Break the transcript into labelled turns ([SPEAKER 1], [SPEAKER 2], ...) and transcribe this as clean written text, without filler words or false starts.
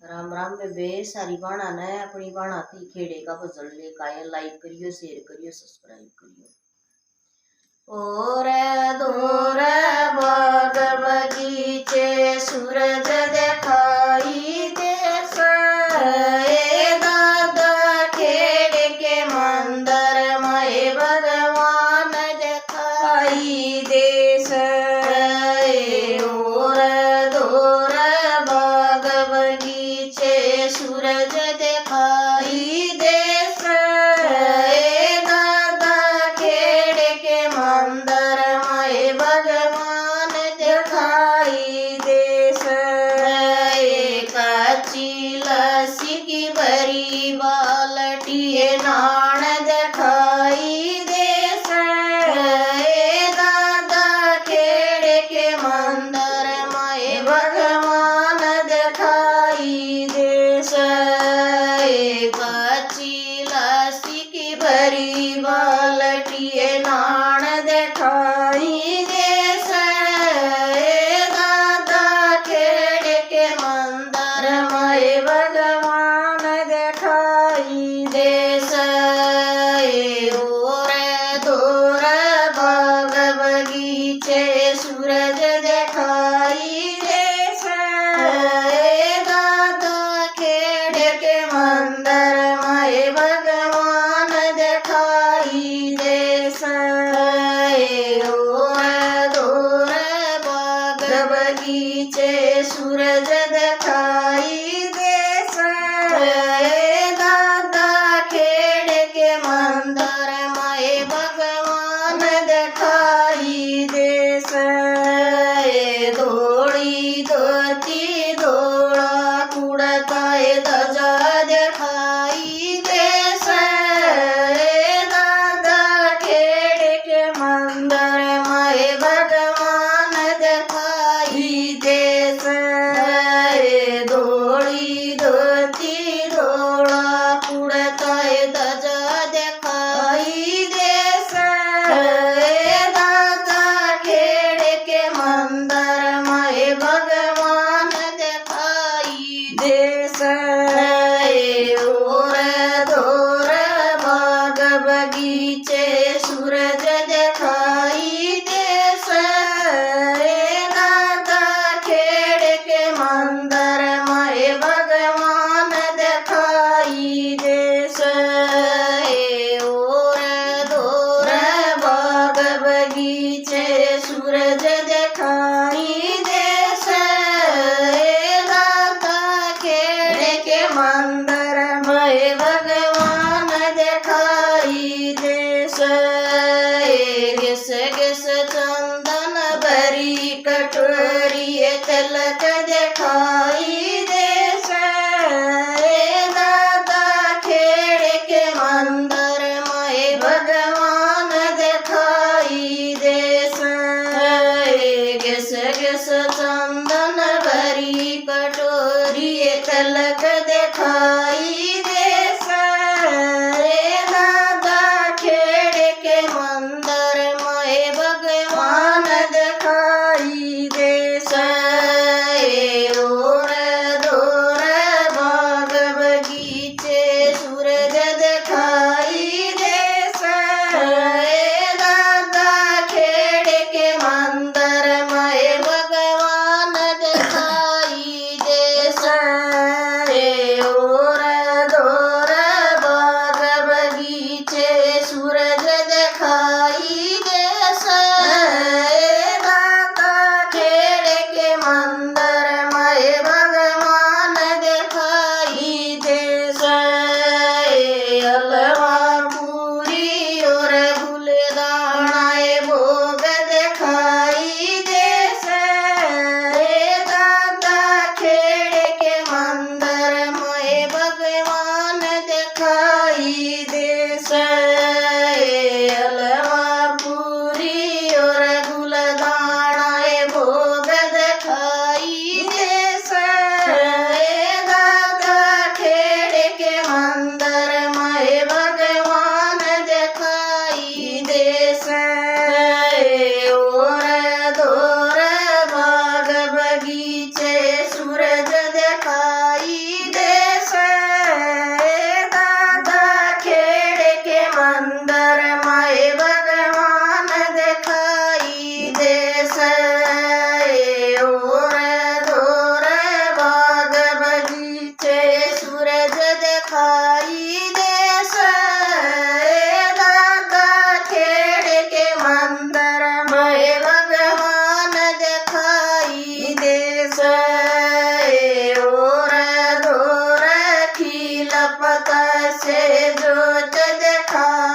[SPEAKER 1] राम राम बेबे सारी बाणा ने अपनी बाणा थी खेड़े का भजन ले काये लाइक करियो शेयर करियो सब्सक्राइब करियो। और दूर बाग बगीचे सूरज दिखाई देस दादा खेड़ के मंदिर में भगवान दिखाई देस। और दूर बाग बगीचे सूरज दिखाई देस दादा खेड़ के मंदिर में भगवान दिखाई देस। कच्ची लस्सी की भरी बाल्टी नान दिखाई देस दादा खेड़ के मंदिर में भगवान दिखाई देस। कच्ची लस्सी की भरी बाल्टी नान दिखाई देस दादा खेड़ के मंदिर में भगवान दिखाई देस। और दूर बाग बगीचे सूरज दिखाई देस दादा खेड़ के मंदिर में भगवान दिखाई देस। और दूर बाग बगीचे सूरज दिखाई देस दादा खेड़ के मंदिर में भगवान दिखाई देस। धोड़ी धोती धोड़ा कुड़ता ध्वजा दिखाई देस दादा खेड़ के मंदिर में भगवान दिखाई देस। धोड़ी धोती धोड़ा कुड़ता ध्वजा दिखाई देस दादा खेड़ के मंदिर में भगवान दिखाई देस। और दूर बाग बगीचे सूरज दिखाई देस दादा खेड़ के मंदिर में भगवान दिखाई देस। और दूर बाग बगीचे सूरज दिखाई देस दादा खेड़ के मंदिर में भगवान दिखाई देस। गिस गिस चंदन भरी कटोरी तिलक दिखाई देस दादा खेड़ के मंदिर में भगवान दिखाई देस। गिस गिस चंदन भरी कटोरी तिलक दिखाई देस दादा खेड़ के मंदिर में भगवान दिखाई देस। और दूर बाग बगीचे सूरज दिखाई देस दादा खेड़ के मंदिर में भगवान दिखाई देस। और से जोत दिखाए